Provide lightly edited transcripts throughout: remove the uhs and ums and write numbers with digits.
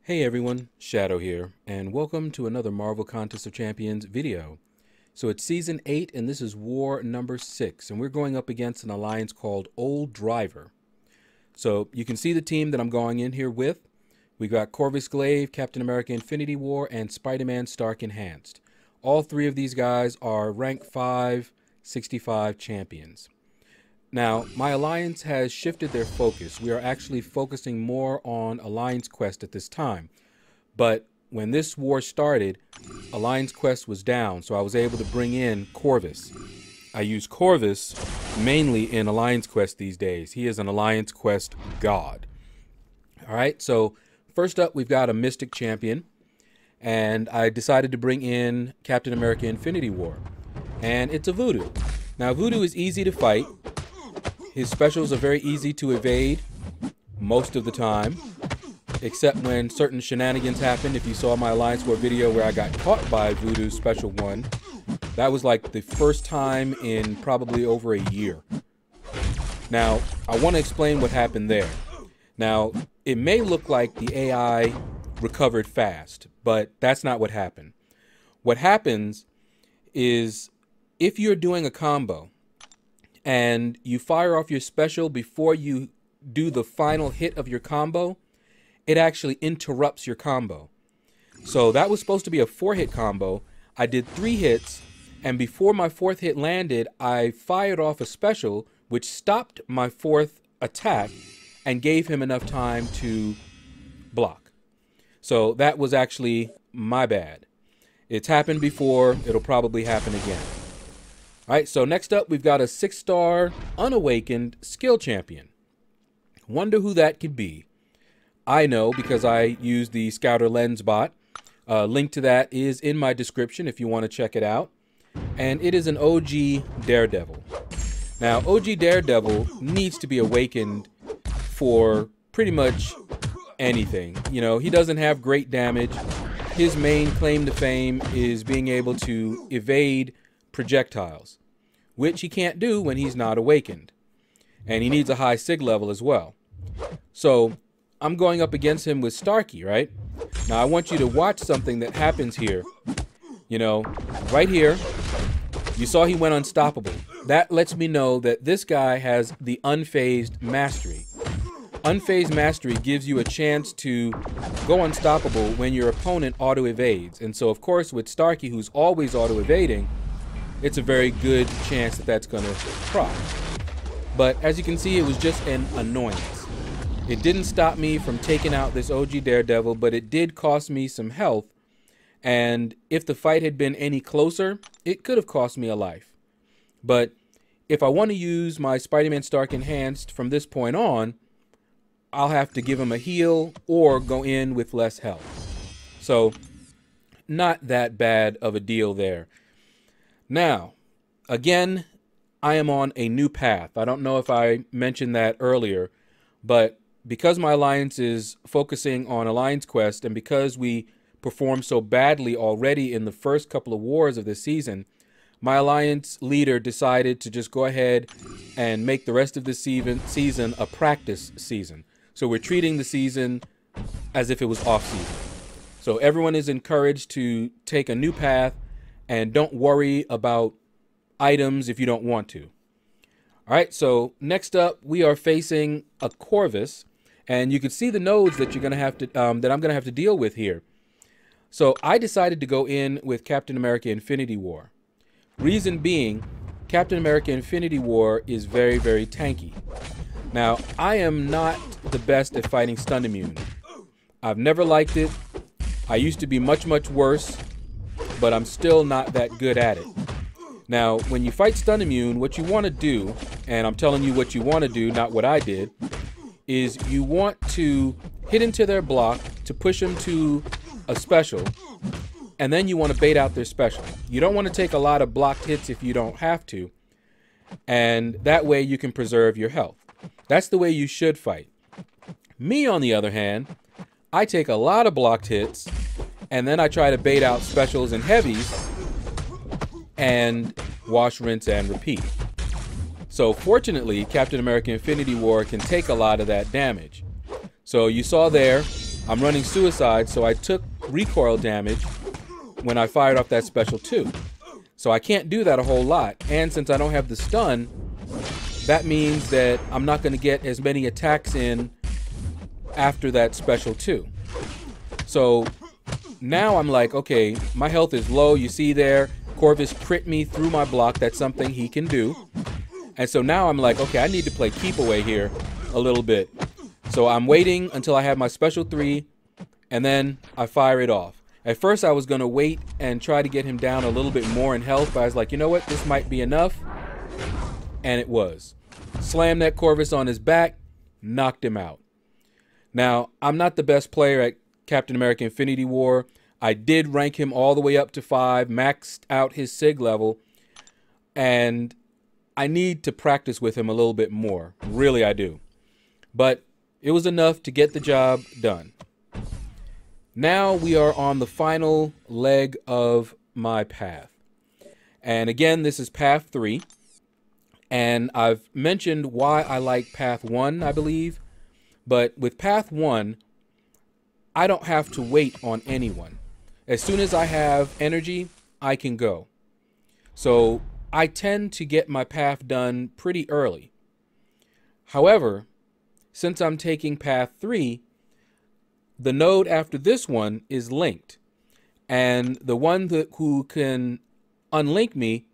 Hey everyone, Shaedow here, and welcome to another Marvel Contest of Champions video. So it's Season 8, and this is War number 6, and we're going up against an alliance called Old Driver. So you can see the team that I'm going in here with. We got Corvus Glaive, Captain America Infinity War, and Spider-Man Stark Enhanced. All three of these guys are rank 5, 65 champions. Now, my alliance has shifted their focus. We are actually focusing more on Alliance Quest at this time. But when this war started, Alliance Quest was down, so I was able to bring in Corvus. I use Corvus mainly in Alliance Quest these days. He is an Alliance Quest god. Alright, so first up we've got a Mystic Champion. And I decided to bring in Captain America Infinity War. And it's a Voodoo. Now, Voodoo is easy to fight. His specials are very easy to evade most of the time, except when certain shenanigans happen. If you saw my Alliance War video where I got caught by Voodoo's special one, that was like the first time in probably over a year. Now, I want to explain what happened there. Now, it may look like the AI recovered fast, but that's not what happened. What happens is if you're doing a combo, and you fire off your special before you do the final hit of your combo, it actually interrupts your combo. So that was supposed to be a 4-hit combo. I did 3 hits, and before my 4th hit landed, I fired off a special which stopped my 4th attack and gave him enough time to block. So that was actually my bad. It's happened before, it'll probably happen again. Alright, so next up we've got a 6-star unawakened skill champion. Wonder who that could be. I know because I use the Scouter Lens bot. Link to that is in my description if you want to check it out. And it is an OG Daredevil. Now, OG Daredevil needs to be awakened for pretty much anything. You know, he doesn't have great damage. His main claim to fame is being able to evade projectiles, which he can't do when he's not awakened. And he needs a high sig level as well. So I'm going up against him with Starky, right? Now I want you to watch something that happens here. You know, right here, you saw he went unstoppable. That lets me know that this guy has the unfazed mastery. Unfazed mastery gives you a chance to go unstoppable when your opponent auto evades. And so of course with Starky, who's always auto evading, it's a very good chance that that's going to proc. But as you can see, it was just an annoyance. It didn't stop me from taking out this OG Daredevil, but it did cost me some health. And if the fight had been any closer, it could have cost me a life. But if I want to use my Spider-Man Stark Enhanced from this point on, I'll have to give him a heal or go in with less health. So, not that bad of a deal there. Now, again, I am on a new path. I don't know if I mentioned that earlier, but because my alliance is focusing on Alliance Quest and because we performed so badly already in the first couple of wars of this season, my alliance leader decided to just go ahead and make the rest of the season a practice season. So we're treating the season as if it was off season. So everyone is encouraged to take a new path and don't worry about items if you don't want to. All right, so next up we are facing a Corvus, and you can see the nodes that you're gonna have to that I'm gonna have to deal with here. So I decided to go in with Captain America Infinity War. Reason being, Captain America Infinity War is very, very tanky. Now, I am not the best at fighting stun immune. I've never liked it. I used to be much, much worse, but I'm still not that good at it. Now, when you fight stun immune, what you want to do, and I'm telling you what you want to do, not what I did, is you want to hit into their block to push them to a special, and then you want to bait out their special. You don't want to take a lot of blocked hits if you don't have to, and that way you can preserve your health. That's the way you should fight. Me, on the other hand, I take a lot of blocked hits, and then I try to bait out specials and heavies and wash, rinse, and repeat. So fortunately, Captain America Infinity War can take a lot of that damage. So you saw there, I'm running suicide, so I took recoil damage when I fired off that special 2. So I can't do that a whole lot. And since I don't have the stun, that means that I'm not going to get as many attacks in after that special 2. So now I'm like, okay, my health is low. You see there, Corvus crit me through my block. That's something he can do. And so now I'm like, okay, I need to play keep away here a little bit. So I'm waiting until I have my special 3, and then I fire it off. At first I was going to wait and try to get him down a little bit more in health, but I was like, you know what, this might be enough. And it was. Slammed that Corvus on his back, knocked him out. Now, I'm not the best player at Captain America Infinity War. I did rank him all the way up to 5, maxed out his SIG level, and I need to practice with him a little bit more. Really, I do. But it was enough to get the job done. Now we are on the final leg of my path. And again, this is path 3. And I've mentioned why I like path 1, I believe. But with path 1, I don't have to wait on anyone. As soon as I have energy, I can go. So I tend to get my path done pretty early. However, since I'm taking path 3, the node after this one is linked. And the one who can unlink me,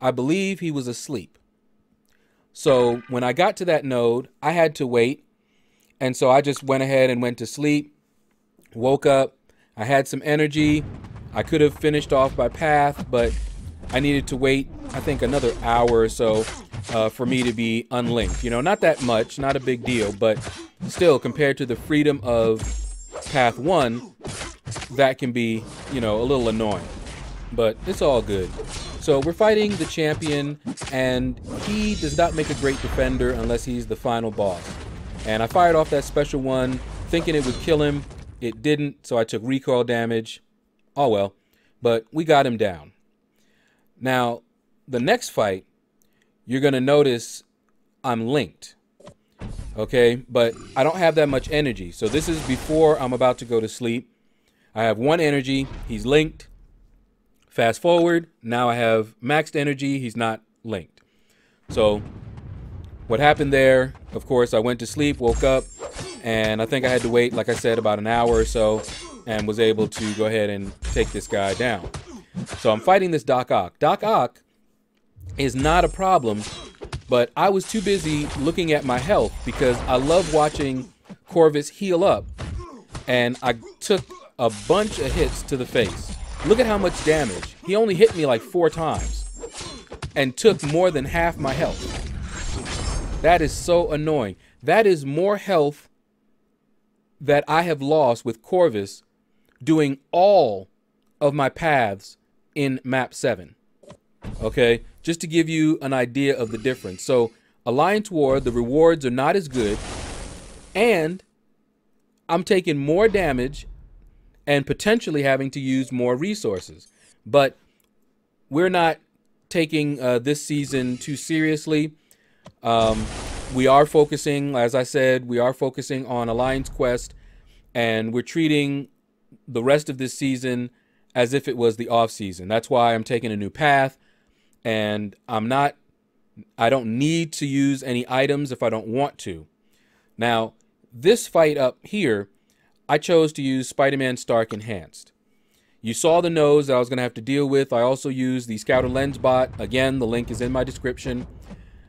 I believe he was asleep. So when I got to that node, I had to wait. And so I just went ahead and went to sleep, woke up, I had some energy. I could have finished off my path, but I needed to wait, I think, another hour or so for me to be unlinked. You know, not that much, not a big deal, but still, compared to the freedom of path 1, that can be, you know, a little annoying. But it's all good. So we're fighting the champion, and he does not make a great defender unless he's the final boss. And I fired off that special 1, thinking it would kill him. It didn't, so I took recoil damage. Oh well. But we got him down. Now, the next fight, you're going to notice I'm linked. Okay, but I don't have that much energy. So this is before I'm about to go to sleep. I have 1 energy. He's linked. Fast forward. Now I have maxed energy. He's not linked. So what happened there, of course, I went to sleep, woke up, and I think I had to wait, like I said, about an hour or so, and was able to go ahead and take this guy down. So I'm fighting this Doc Ock. Doc Ock is not a problem, but I was too busy looking at my health because I love watching Corvus heal up, and I took a bunch of hits to the face. Look at how much damage. He only hit me like 4 times and took more than half my health. That is so annoying. That is more health that I have lost with Corvus doing all of my paths in map 7. Okay, just to give you an idea of the difference. So Alliance War, the rewards are not as good, and I'm taking more damage and potentially having to use more resources. But we're not taking this season too seriously. We are focusing, as I said, we are focusing on Alliance Quest, and we're treating the rest of this season as if it was the off season. That's why I'm taking a new path, and I don't need to use any items if I don't want to. Now, this fight up here, I chose to use Spider-Man Stark Enhanced. You saw the nose that I was going to have to deal with. I also used the Scouter Lens bot. Again, the link is in my description.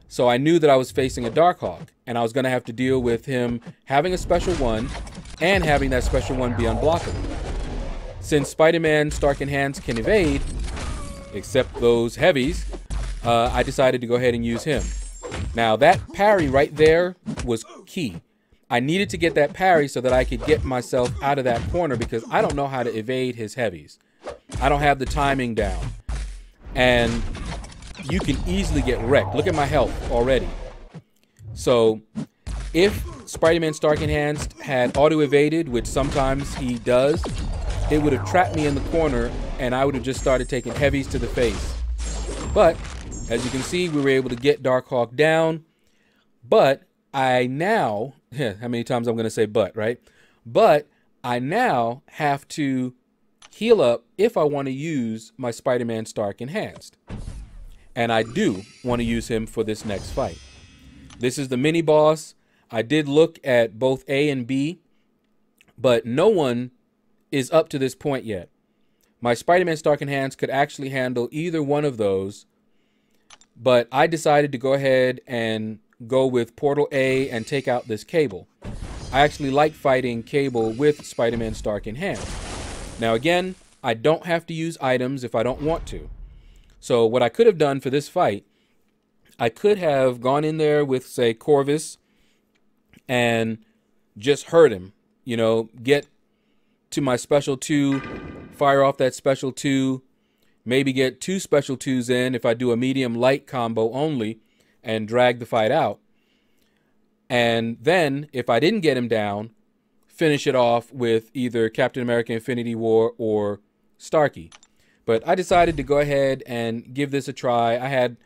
So I knew that I was facing a Darkhawk, and I was going to have to deal with him having a special 1 and having that special 1 be unblockable. Since Spider-Man Stark Enhanced can evade, except those heavies, I decided to go ahead and use him. Now that parry right there was key. I needed to get that parry so that I could get myself out of that corner because I don't know how to evade his heavies. I don't have the timing down. And you can easily get wrecked. Look at my health already. So if Spider-Man Stark Enhanced had auto-evaded, which sometimes he does, it would have trapped me in the corner and I would have just started taking heavies to the face. But as you can see, we were able to get Darkhawk down. But I now, how many times I'm going to say but, right? But I now have to heal up if I want to use my Spider-Man Stark Enhanced. And I do want to use him for this next fight. This is the mini boss. I did look at both A and B, but no one is up to this point yet. My Spider-Man Stark Enhanced could actually handle either one of those, but I decided to go ahead and go with Portal A and take out this Cable. I actually like fighting Cable with Spider-Man Stark Enhanced. Now again, I don't have to use items if I don't want to. So what I could have done for this fight, I could have gone in there with, say, Corvus and just hurt him. You know, get to my special 2, fire off that special 2, maybe get 2 special 2s in if I do a medium light combo only and drag the fight out. And then, if I didn't get him down, finish it off with either Captain America Infinity War or Starky. But I decided to go ahead and give this a try. I had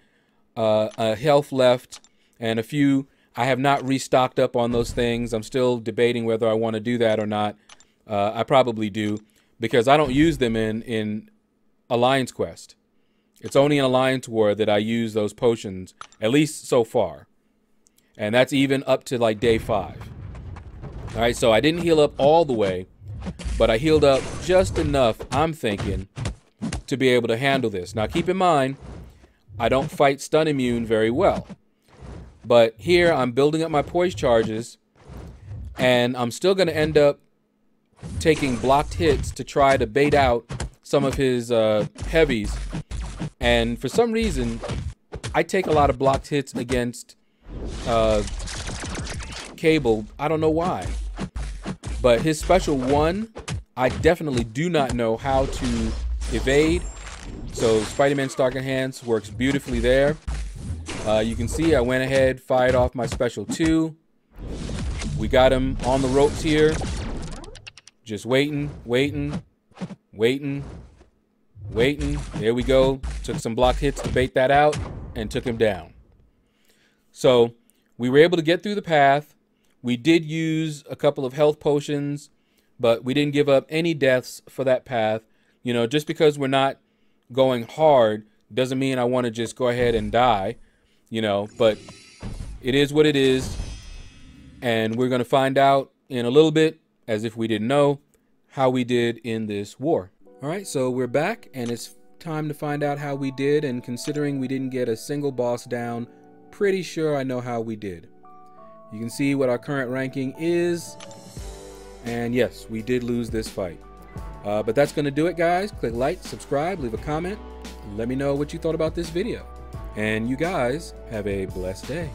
a health left and a few. I have not restocked up on those things. I'm still debating whether I want to do that or not. I probably do, because I don't use them in Alliance Quest. It's only in Alliance War that I use those potions, at least so far. And that's even up to like day 5. All right, so I didn't heal up all the way, but I healed up just enough, I'm thinking, to be able to handle this. Now keep in mind, I don't fight stun immune very well. But here I'm building up my poise charges, and I'm still going to end up taking blocked hits to try to bait out some of his heavies. And for some reason, I take a lot of blocked hits against Cable. I don't know why. But his special 1, I definitely do not know how to evade. So Spider-Man Stark Enhanced works beautifully there. You can see I went ahead, fired off my special 2. We got him on the ropes here. Just waiting. There we go. Took some block hits to bait that out and took him down. So we were able to get through the path. We did use a couple of health potions, but we didn't give up any deaths for that path. You know, just because we're not going hard doesn't mean I want to just go ahead and die, you know, but it is what it is. And we're going to find out in a little bit, as if we didn't know, how we did in this war. All right, so we're back, and it's time to find out how we did. And considering we didn't get a single boss down, pretty sure I know how we did. You can see what our current ranking is. And yes, we did lose this fight. But that's going to do it, guys. Click like, subscribe, leave a comment. Let me know what you thought about this video. And you guys have a blessed day.